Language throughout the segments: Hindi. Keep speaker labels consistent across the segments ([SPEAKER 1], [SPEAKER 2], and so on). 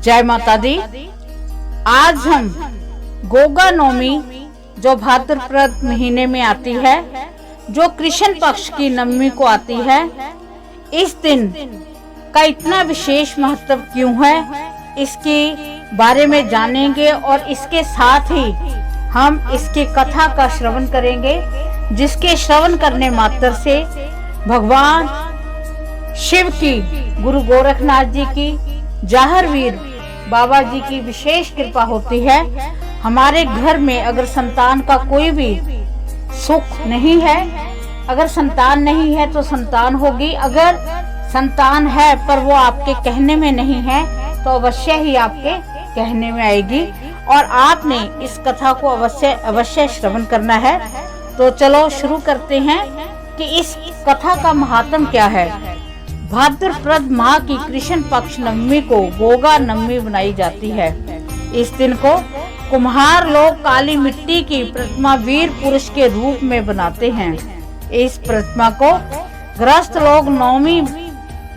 [SPEAKER 1] जय माता दी। आज हम गोगा नवमी जो भाद्रपद महीने में आती है, जो कृष्ण पक्ष की नवमी को आती है, इस दिन का इतना विशेष महत्व क्यों है, इसके बारे में जानेंगे और इसके साथ ही हम इसकी कथा का श्रवण करेंगे, जिसके श्रवण करने मात्र से भगवान शिव की, गुरु गोरखनाथ जी की, जाहरवीर बाबा जी की विशेष कृपा होती है। हमारे घर में अगर संतान का कोई भी सुख नहीं है, अगर संतान नहीं है तो संतान होगी, अगर संतान है पर वो आपके कहने में नहीं है तो अवश्य ही आपके कहने में आएगी, और आपने इस कथा को अवश्य श्रवण करना है। तो चलो शुरू करते हैं कि इस कथा का महात्म क्या है। भाद्रपद माह की कृष्ण पक्ष नवमी को गोगा नवमी बनाई जाती है। इस दिन को कुम्हार लोग काली मिट्टी की प्रतिमा वीर पुरुष के रूप में बनाते हैं। इस प्रतिमा को गृहस्थ लोग नवमी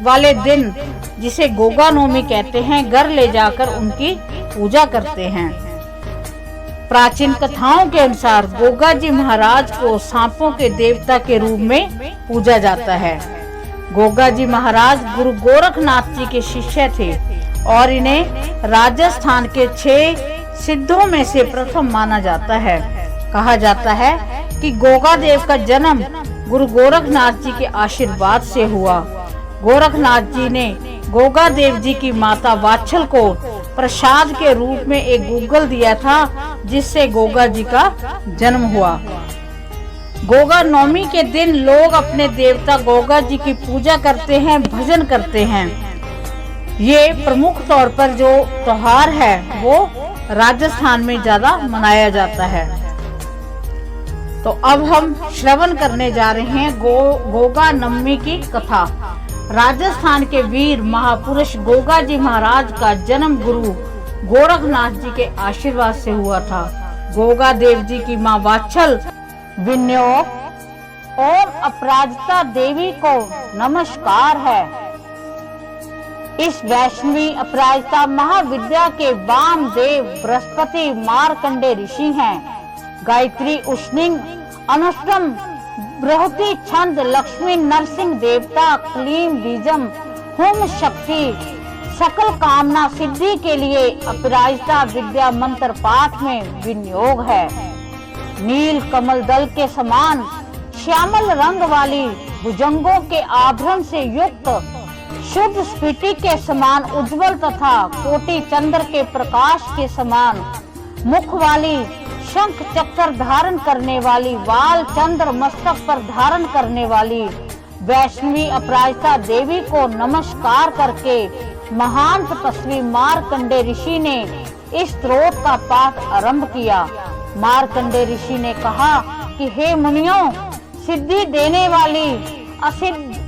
[SPEAKER 1] वाले दिन, जिसे गोगा नवमी कहते हैं, घर ले जाकर उनकी पूजा करते हैं। प्राचीन कथाओं के अनुसार गोगा जी महाराज को सांपों के देवता के रूप में पूजा जाता है। गोगा जी महाराज गुरु गोरखनाथ जी के शिष्य थे और इन्हें राजस्थान के 6 सिद्धों में से प्रथम माना जाता है। कहा जाता है कि गोगा देव का जन्म गुरु गोरखनाथ जी के आशीर्वाद से हुआ। गोरखनाथ जी ने गोगा देव जी की माता वात्सल को प्रसाद के रूप में एक गूगल दिया था, जिससे गोगा जी का जन्म हुआ। गोगा नवमी के दिन लोग अपने देवता गोगा जी की पूजा करते हैं, भजन करते हैं। ये प्रमुख तौर पर जो त्योहार है वो राजस्थान में ज्यादा मनाया जाता है। तो अब हम श्रवण करने जा रहे हैं गोगा नवमी की कथा। राजस्थान के वीर महापुरुष गोगा जी महाराज का जन्म गुरु गोरखनाथ जी के आशीर्वाद से हुआ था। गोगा देव जी की मां वात्सल विनियोग ओम अपराजिता देवी को नमस्कार है। इस वैष्णवी अपराजिता महाविद्या के वामदेव बृहस्पति मार्कंडे ऋषि हैं। गायत्री उष्णिंग अनुष्टम बृहति छंद लक्ष्मी नरसिंह देवता क्लीम बीजम होम शक्ति सकल कामना सिद्धि के लिए अपराजिता विद्या मंत्र पाठ में विनियोग है। नील कमल दल के समान श्यामल रंग वाली भुजंगों के आभरण से युक्त, शुद्ध स्फीति के समान उज्जवल तथा कोटि चंद्र के प्रकाश के समान मुख वाली, शंख चक्र धारण करने वाली, वाल चंद्र मस्तक पर धारण करने वाली वैष्णवी अपराजिता देवी को नमस्कार करके महान तपस्वी मार्कंडे ऋषि ने इस स्तोत्र का पाठ आरंभ किया। मार्कंडे ऋषि ने कहा कि हे मुनियों, सिद्धि देने वाली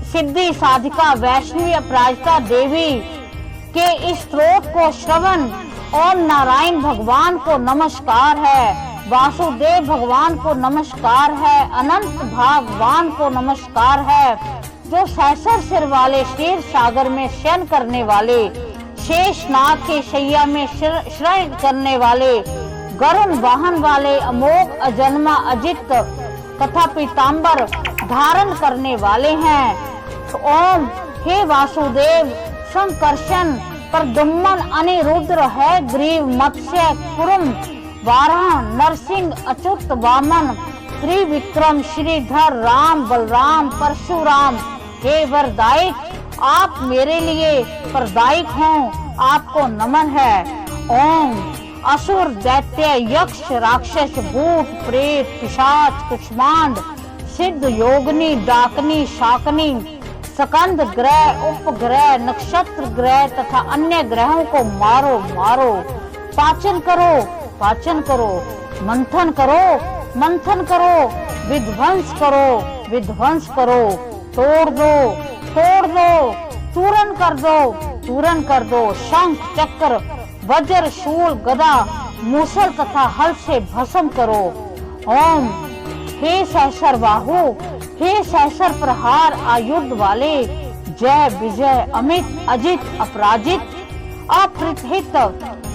[SPEAKER 1] सिद्धि साधिका वैष्णवी अपराजिता देवी के इस स्तोत्र को श्रवण और नारायण भगवान को नमस्कार है, वासुदेव भगवान को नमस्कार है, अनंत भगवान को नमस्कार है, जो सहस्र सिर वाले क्षीर सागर में शयन करने वाले, शेषनाग के शैया में शयन करने वाले, गरुण वाहन वाले, अमोघ अजन्मा अजित तथा पीतांबर धारण करने वाले हैं। तो ओम हे वासुदेव संकर्षण प्रद्युम्न अनिरुद्र है ग्रीव मत्स्य कुरुम वाराह नरसिंह अच्युत वामन त्रिविक्रम श्रीधर राम बलराम परशुराम, हे वरदायक, आप मेरे लिए प्रदायक हों, आपको नमन है। ओम असुर दैत्य यक्ष राक्षस भूत प्रेत पिशाच कुष्मांड सिद्ध योगिनी डाकनी शाकनी सकंद ग्रह उपग्रह नक्षत्र ग्रह तथा अन्य ग्रहों को मारो मारो, पाचन करो पाचन करो, मंथन करो मंथन करो, विध्वंस करो विध्वंस करो, तोड़ दो तोड़ दो, चूरन कर दो चूरन कर दो, शंख चक्र वज्र शूल गदा मूसल तथा हल से भस्म करो। ओम हे सहस्र बाहु, हे सहस्र प्रहार आयुध वाले, जय विजय अमित अजित अपराजित अप्रतिहित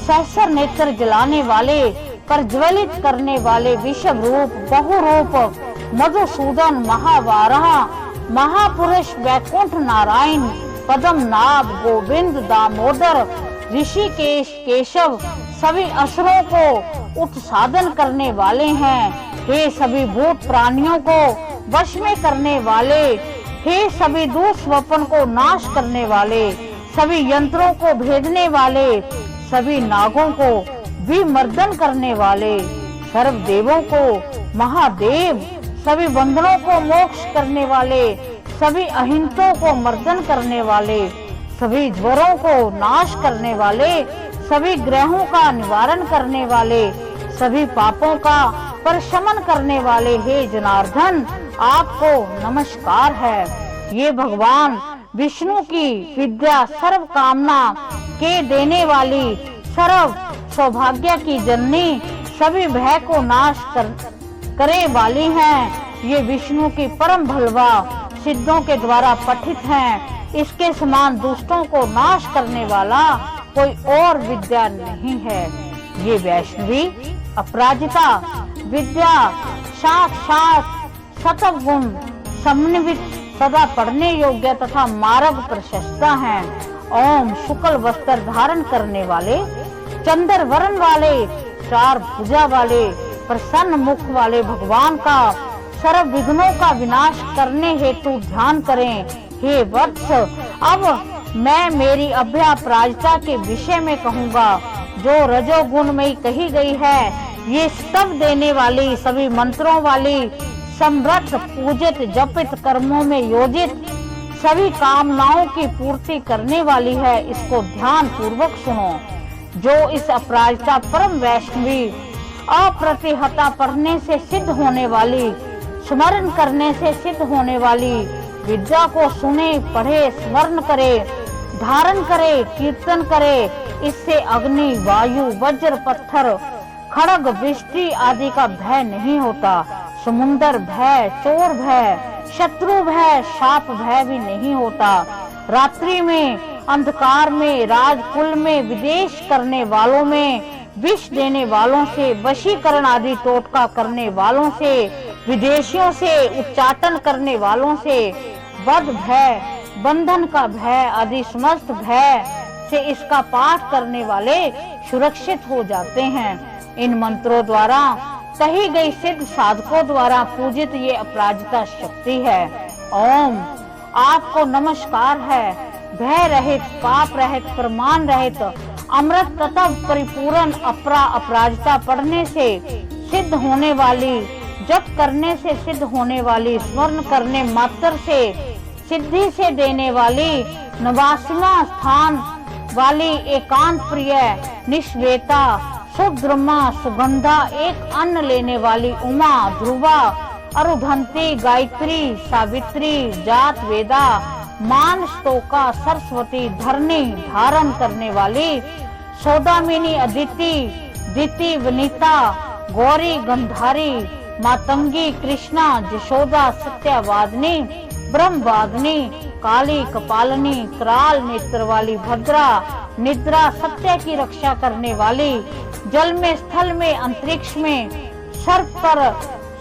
[SPEAKER 1] सहस्र नेत्र जलाने वाले, प्रज्वलित करने वाले, विषव रूप, बहुरूप, मधुसूदन, महावाराह, महापुरुष, वैकुंठ नारायण, पद्मनाभ, गोविंद, दामोदर, ऋषिकेश, केशव, सभी असुरों को उत्साधन करने वाले हैं। हे सभी भूत प्राणियों को वश में करने वाले, हे सभी दुष्स्वप्न को नाश करने वाले, सभी यंत्रों को भेदने वाले, सभी नागों को विमर्दन करने वाले, सर्व देवों को महादेव, सभी बंधनों को मोक्ष करने वाले, सभी अहिंसों को मर्दन करने वाले, सभी ज्वरों को नाश करने वाले, सभी ग्रहों का निवारण करने वाले, सभी पापों का परशमन करने वाले, हे जनार्दन आपको नमस्कार है। ये भगवान विष्णु की विद्या सर्व कामना के देने वाली, सर्व सौभाग्य की जननी, सभी भय को नाश करे वाली हैं। ये विष्णु की परम भलवा सिद्धों के द्वारा पठित हैं। इसके समान दुष्टों को नाश करने वाला कोई और विद्या नहीं है। ये वैष्णवी अपराजिता विद्या साक्षात सतव गुण समन्वित, सदा पढ़ने योग्य तथा मार्ग प्रशस्ता है। ओम शुक्ल वस्त्र धारण करने वाले, चंद्र वर्ण वाले, चार भुजा वाले, प्रसन्न मुख वाले भगवान का सर्व विघ्नों का विनाश करने हेतु ध्यान करें। हे वत्स, अब मैं मेरी अभ्यापराजिता के विषय में कहूँगा, जो रजोगुण में कही गई है। ये सब देने वाली, सभी मंत्रों वाली, समृद्ध, पूजित, जपित, कर्मों में योजित, सभी कामनाओं की पूर्ति करने वाली है। इसको ध्यान पूर्वक सुनो। जो इस अपराजिता परम वैष्णवी अप्रतिहता पढ़ने से सिद्ध होने वाली, स्मरण करने से सिद्ध होने वाली विद्या को सुने, पढ़े, स्मरण करे, धारण करे, कीर्तन करे, इससे अग्नि, वायु, वज्र, पत्थर, खड़ग, वृष्टि आदि का भय नहीं होता। समुंदर भय, चोर भय, शत्रु भय, शाप भय भी नहीं होता। रात्रि में, अंधकार में, राजकुल में, विदेश करने वालों में, विष देने वालों से, वशीकरण आदि टोटका करने वालों से, विदेशियों से, उच्चाटन करने वालों से, वध भय, बंधन का भय आदि समस्त भय से इसका पाठ करने वाले सुरक्षित हो जाते हैं। इन मंत्रों द्वारा कही गई सिद्ध साधकों द्वारा पूजित ये अपराजिता शक्ति है। ओम आपको नमस्कार है। भय रहित, पाप रहित, प्रमाण रहित, अमृत तथा परिपूर्ण अपराजिता पढ़ने से सिद्ध होने वाली, जप करने से सिद्ध होने वाली, स्मरण करने मात्र से सिद्धि से देने वाली, नवासिमा स्थान वाली, एकांत प्रिय, निष्वेता, सुद्रमा, सुगंधा, एक अन्न लेने वाली, उमा, ध्रुवा, अरुधंती, गायत्री, सावित्री, जात वेदा, मान, स्तोका, सरस्वती, धरणी, धारण करने वाली, सौदामिनी, अदिति, दिति, वनिता, गौरी, गंधारी, मातंगी, कृष्णा, जशोदा, सत्यवादिनी, ब्रह्मवादिनी, काली, कपालिनी, कराल नेत्र वाली, भद्रा, निद्रा, सत्य की रक्षा करने वाली, जल में, स्थल में, अंतरिक्ष में, सर्प पर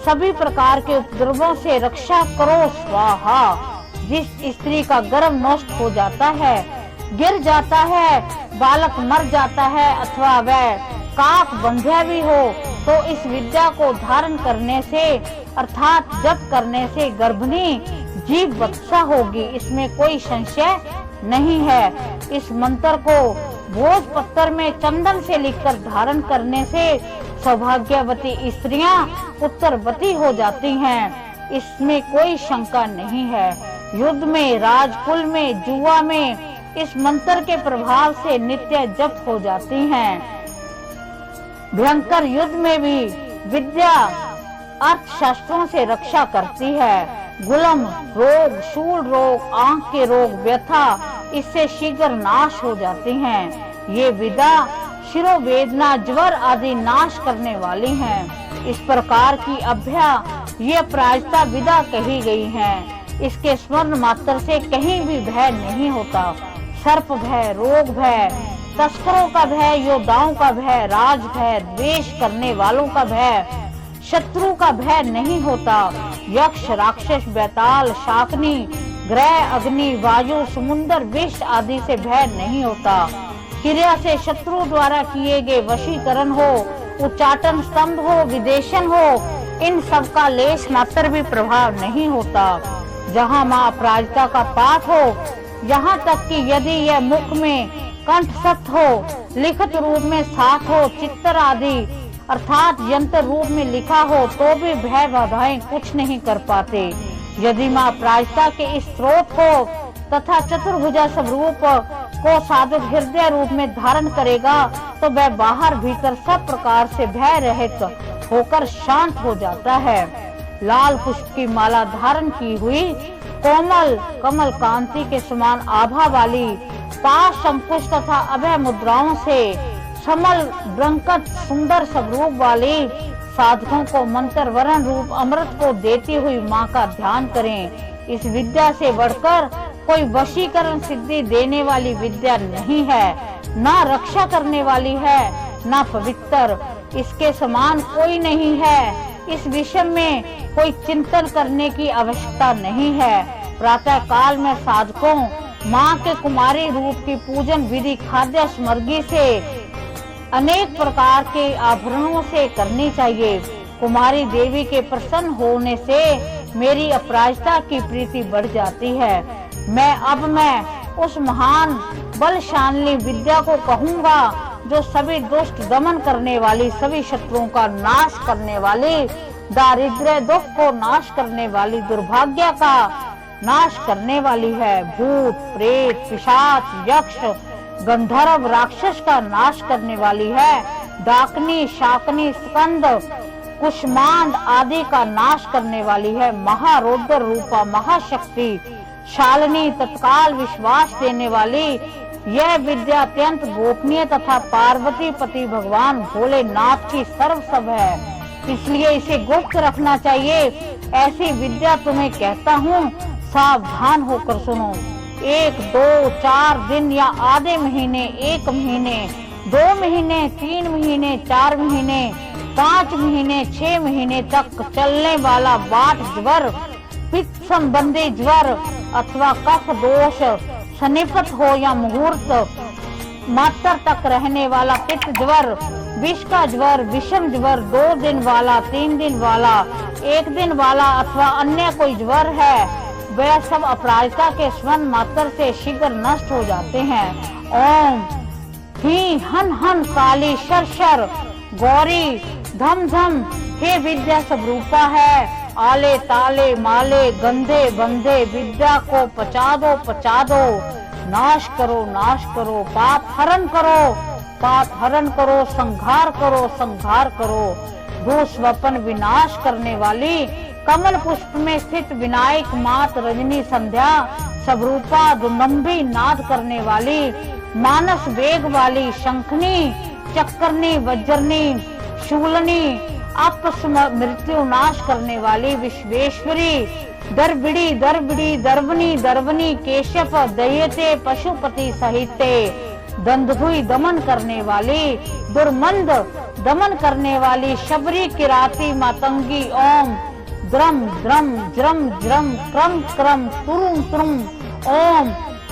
[SPEAKER 1] सभी प्रकार के उपद्रवों से रक्षा करो स्वाहा। जिस स्त्री का गर्भ नष्ट हो जाता है, गिर जाता है, बालक मर जाता है अथवा वह काक बंध्या भी हो, तो इस विद्या को धारण करने से अर्थात जप करने से गर्भिणी जीव बच्चा होगी। इसमें कोई संशय नहीं है। इस मंत्र को भोजपत्र में चंदन से लिखकर धारण करने से सौभाग्यवती स्त्रियां पुत्रवती हो जाती हैं। इसमें कोई शंका नहीं है। युद्ध में, राजकुल में, जुआ में इस मंत्र के प्रभाव से नित्य जप हो जाती हैं। भयंकर युद्ध में भी विद्या अर्थशास्त्रों से रक्षा करती है। गुलम रोग, शूल रोग, आंख के रोग, व्यथा इससे शीघ्र नाश हो जाती हैं। ये विद्या शिरोवेदना, ज्वर आदि नाश करने वाली हैं। इस प्रकार की अभ्या ये अपराजिता विद्या कही गई है। इसके स्मरण मात्र से कहीं भी भय नहीं होता। सर्प भय, रोग भय, तस्करों का भय, योद्धाओं का भय, राज भय, द्वेष करने वालों का भय, शत्रु का भय नहीं होता। यक्ष, राक्षस, बेताल, शाकनी, ग्रह, अग्नि, वायु, समुद्र, विष आदि से भय नहीं होता। क्रिया से शत्रु द्वारा किए गए वशीकरण हो, उच्चाटन, स्तंभ हो, विदेशन हो, इन सब का लेश मात्र भी प्रभाव नहीं होता। जहाँ माँ अपराजिता का पाठ हो, यहाँ तक कि यदि यह मुख में कंठस्थ हो, लिखित रूप में साथ हो, चित्र आदि अर्थात यंत्र रूप में लिखा हो, तो भी भय बाधाएं कुछ नहीं कर पाते। यदि माँ अपराजिता के इस स्रोत को तथा चतुर्भुजा स्वरूप को साधु हृदय रूप में धारण करेगा तो वह बाहर भीतर सब प्रकार से भय रहित होकर शांत हो जाता है। लाल पुष्प की माला धारण की हुई, कोमल कमल कांति के समान आभा वाली, पाश, अंकुश तथा अभय मुद्राओं से समल ब्रंकट सुंदर स्वरूप वाली साधकों को मंत्र वरण रूप अमृत को देती हुई माँ का ध्यान करें। इस विद्या से बढ़कर कोई वशीकरण सिद्धि देने वाली विद्या नहीं है, ना रक्षा करने वाली है, ना पवित्र। इसके समान कोई नहीं है। इस विषय में कोई चिंतन करने की आवश्यकता नहीं है। प्रातः काल में साधकों माँ के कुमारी रूप की पूजन विधि खाद्य स्मर्गी से अनेक प्रकार के आभरणों से करनी चाहिए। कुमारी देवी के प्रसन्न होने से मेरी अपराजिता की प्रीति बढ़ जाती है। मैं उस महान बलशालिनी विद्या को कहूँगा जो सभी दुष्ट दमन करने वाली, सभी शत्रुओं का नाश करने वाली, दारिद्र्य दुख को नाश करने वाली, दुर्भाग्य का नाश करने वाली है। भूत, प्रेत, पिशाच, यक्ष, गंधर्व, राक्षस का नाश करने वाली है। डाकनी, शाकनी, स्कंद, कुष्मांड आदि का नाश करने वाली है। महारौद्र रूपा महाशक्ति शालिनी, तत्काल विश्वास देने वाली यह विद्या अत्यंत गोपनीय तथा पार्वती पति भगवान भोलेनाथ की सर्वसभ है, इसलिए इसे गुप्त रखना चाहिए। ऐसी विद्या तुम्हें कहता हूँ, सावधान होकर सुनो। 1, 2, 4 दिन या आधे महीने, 1 महीने, 2 महीने, 3 महीने, 4 महीने, 5 महीने, 6 महीने तक चलने वाला वात ज्वर, पित्त संबंधी ज्वर अथवा कफ दोष सन्निपत हो या मुहूर्त मात्र तक रहने वाला पित्त ज्वर, विष का ज्वर, विषम ज्वर, 2 दिन वाला, 3 दिन वाला, 1 दिन वाला अथवा अन्य कोई ज्वर है, वह सब अपराजिता के स्मरण मात्र से शीघ्र नष्ट हो जाते हैं। ओम ही हन हन काली शर शर गौरी धम धम हे विद्या स्वरूपा है। आले ताले माले गंधे बंधे विद्या को पचा दो, नाश करो, पाप हरण करो, संहार करो। भू स्वपन विनाश करने वाली कमल पुष्प में स्थित विनायक मात रजनी संध्या स्वरूपा दुंदंभी नाद करने वाली, मानस वेग वाली, शंखनी, चक्रनी, वज्रनी, शूलनी, मृत्यु नाश करने वाली, विश्वेश्वरी, दर्वनी, केशव, दयते, पशुपति सहिते, दंधुई दमन करने वाली, दुर्मंद दमन करने वाली, शबरी, किराती, मातंगी। ओम द्रम द्रम ज्रम ज्रम क्रम क्रम तुरुम तुरुम। ओम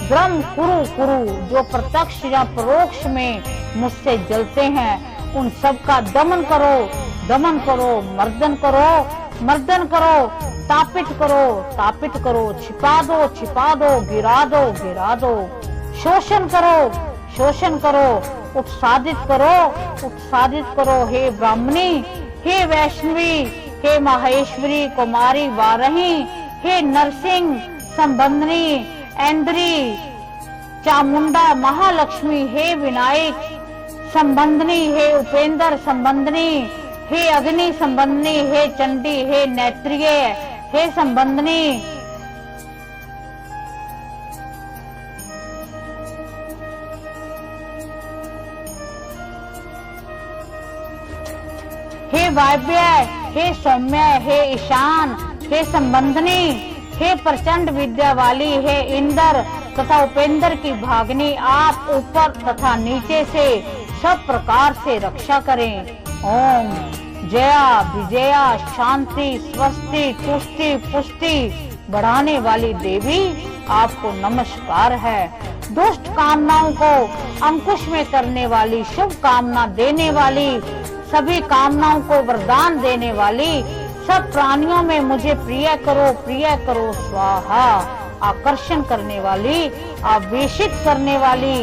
[SPEAKER 1] द्रम कुरु, जो प्रत्यक्ष या परोक्ष में मुझसे जलते हैं उन सब का दमन करो, मर्दन करो, तापित करो, छिपा दो, गिरा दो, शोषण करो, उत्सादित करो। हे ब्राह्मणी, हे वैष्णवी, हे माहेश्वरी, कुमारी वारही, हे नरसिंह संबंधनी, ऐन्द्री, चामुंडा, महालक्ष्मी, हे विनायक संबंधनी, हे उपेंद्र संबंधनी, हे अग्नि संबंधनी, हे चंडी, हे नेत्रिय, हे संबंधनी, हे वायव्य, हे सौम्य, हे ईशान, हे संबंधनी, हे प्रचंड विद्या वाली, हे इंद्र, तथा उपेंद्र की भागनी आप ऊपर तथा नीचे से सब प्रकार से रक्षा करें। ओम जया विजया शांति स्वस्ति तुष्टि पुष्टि बढ़ाने वाली देवी आपको नमस्कार है। दुष्ट कामनाओं को अंकुश में करने वाली, शुभ कामना देने वाली, सभी कामनाओं को वरदान देने वाली, सब प्राणियों में मुझे प्रिय करो स्वाहा। आकर्षण करने वाली, आवेशित करने वाली,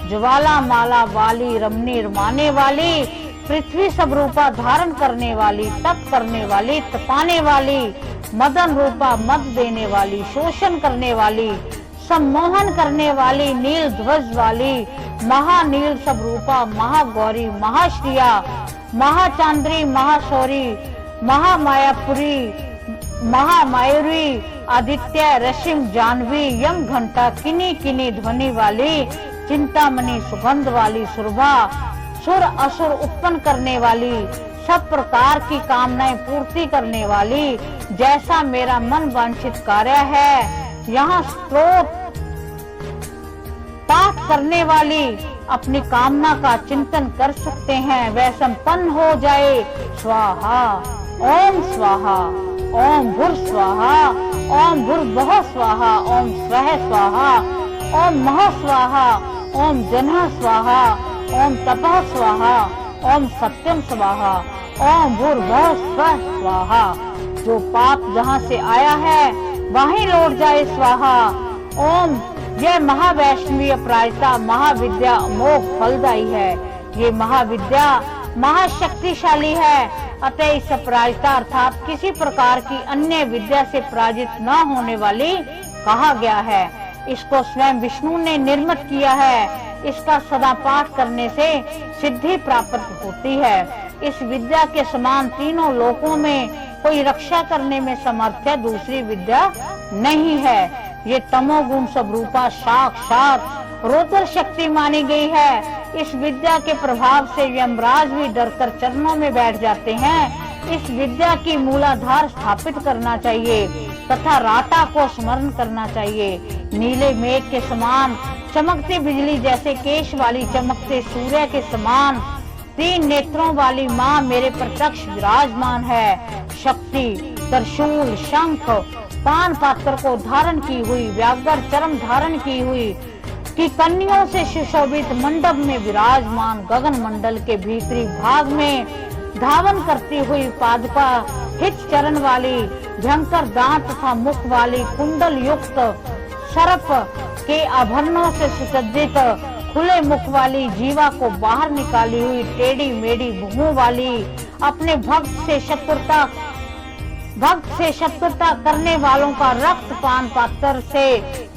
[SPEAKER 1] ज्वाला माला वाली, रमनी रमाने वाली, पृथ्वी सब रूपा धारण करने वाली, तप करने वाली, तपाने वाली, मदन रूपा मद देने वाली, शोषण करने वाली, सम्मोहन करने वाली, नील ध्वज वाली, महानील सब रूपा, महागौरी, महाश्रिया, महाचांद्री, महाशौरी, महामायापुरी, महामायूरी, आदित्य, रशिम, जानवी, यम घंटा, किनी किनी ध्वनि वाली, चिंतामणि सुगंध वाली, सुरभा, सुर असुर उत्पन्न करने वाली, सब प्रकार की कामनाएं पूर्ति करने वाली, जैसा मेरा मन वांछित कार्य है यहाँ स्तोत्र पाठ करने वाली अपनी कामना का चिंतन कर सकते हैं, वह संपन्न हो जाए। स्वाहा। ओम स्वाहा, ओम भूर स्वाहा, ओम भूर्भुवः स्वाहा, ओम स्वः स्वाहा, ओम महः स्वाहा, ओम जनः स्वाहा, ओम तपः स्वाहा, ओम सत्यम स्वाहा, ओम भूर्भुवः स्वः स्वाहा। जो पाप जहाँ से आया है वहीं लौट जाए स्वाहा। ओम यह महावैष्णवी अपराजिता महाविद्या अमोघ फलदायी है। ये महाविद्या महाशक्तिशाली है, अतः इस अपराजिता अर्थात किसी प्रकार की अन्य विद्या से पराजित न होने वाली कहा गया है। इसको स्वयं विष्णु ने निर्मित किया है। इसका सदा पाठ करने से सिद्धि प्राप्त होती है। इस विद्या के समान तीनों लोकों में कोई रक्षा करने में समर्थ है दूसरी विद्या नहीं है। ये तमोगुण स्वरूपा साक्षात रुद्र शक्ति मानी गई है। इस विद्या के प्रभाव से यमराज भी डरकर चरणों में बैठ जाते हैं। इस विद्या की मूलाधार स्थापित करना चाहिए तथा राटा को स्मरण करना चाहिए। नीले मेघ के समान चमकती बिजली जैसे केश वाली चमकते सूर्य के समान तीन नेत्रों वाली माँ मेरे प्रत्यक्ष विराजमान है। शक्ति त्रिशूल शंख पान पात्र को धारण की हुई, व्याघ्र चरम धारण की हुई, कि कन्याओं से सुशोभित मंडप में विराजमान, गगन मंडल के भीतरी भाग में धावन करती हुई पादुका हित चरण वाली, भयंकर दांत तथा मुख वाली, कुंडल युक्त सर्प के आभरणों से सुसज्जित खुले मुख वाली, जीवा को बाहर निकाली हुई टेढ़ी मेढ़ी भुहों वाली, अपने भक्त से शत्रुता करने वालों का रक्त पान पात्र से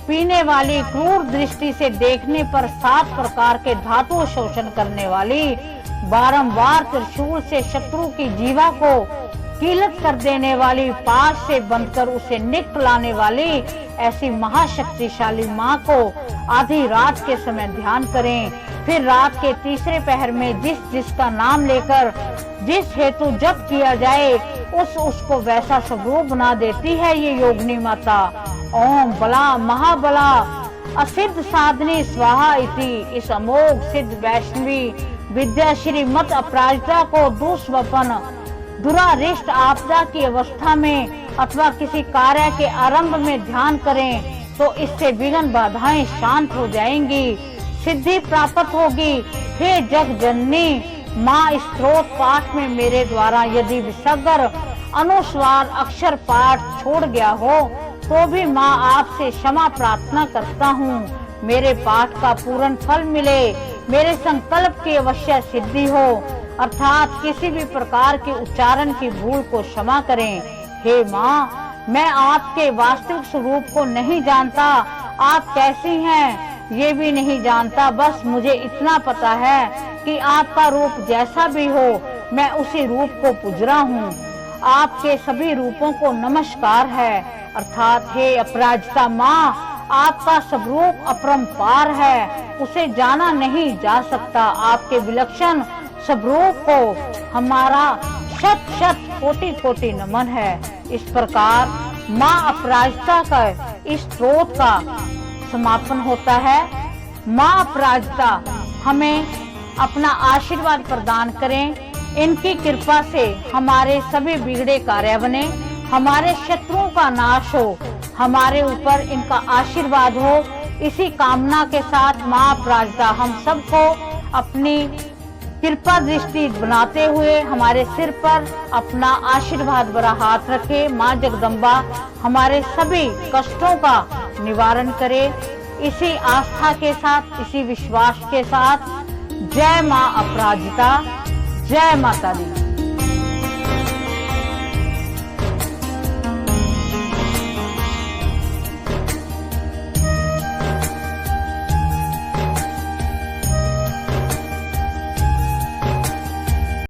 [SPEAKER 1] पीने वाली, क्रूर दृष्टि से देखने पर 7 प्रकार के धातु शोषण करने वाली, बारंबार त्रिशूल से शत्रु की जीवा को कीलत कर देने वाली, पास से बंधकर उसे निकलाने वाली ऐसी महाशक्तिशाली माँ को आधी रात के समय ध्यान करें। फिर रात के तीसरे पहर में जिसका नाम लेकर जिस हेतु जप किया जाए उसको वैसा स्वरूप बना देती है ये योगिनी माता। ओम बला महाबला असिद्ध साधनी स्वाहा इति। इस अमोघ सिद्ध वैष्णवी विद्या श्री मत अपराजिता को दुष्वपन दुरारिष्ट आपदा की अवस्था में अथवा किसी कार्य के आरंभ में ध्यान करें तो इससे विघ्न बाधाएं शांत हो जाएंगी, सिद्धि प्राप्त होगी। हे जग जननी माँ, स्त्रोत पाठ में मेरे द्वारा यदि विसर्ग अनुस्वार अक्षर पाठ छोड़ गया हो तो भी माँ आपसे क्षमा प्रार्थना करता हूँ। मेरे पाठ का पूर्ण फल मिले, मेरे संकल्प की अवश्य सिद्धि हो, अर्थात किसी भी प्रकार के उच्चारण की भूल को क्षमा करें। हे माँ, मैं आपके वास्तविक स्वरूप को नहीं जानता, आप कैसी हैं ये भी नहीं जानता, बस मुझे इतना पता है कि आपका रूप जैसा भी हो मैं उसी रूप को पूज रहा हूँ। आपके सभी रूपों को नमस्कार है, अर्थात हे अपराजिता माँ, आपका स्वरूप अपरंपार है, उसे जाना नहीं जा सकता। आपके विलक्षण स्वरूप को हमारा शत शत कोटि कोटि नमन है। इस प्रकार माँ अपराजिता का इस स्त्रोत का समापन होता है। माँ अपराजिता हमें अपना आशीर्वाद प्रदान करें। इनकी कृपा से हमारे सभी बिगड़े कार्य बने, हमारे शत्रुओं का नाश हो, हमारे ऊपर इनका आशीर्वाद हो। इसी कामना के साथ माँ अपराजिता हम सबको अपनी कृपा दृष्टि बनाते हुए हमारे सिर पर अपना आशीर्वाद भरा हाथ रखे। माँ जगदम्बा हमारे सभी कष्टों का निवारण करे। इसी आस्था के साथ, इसी विश्वास के साथ जय माँ अपराजिता, जय माता दी।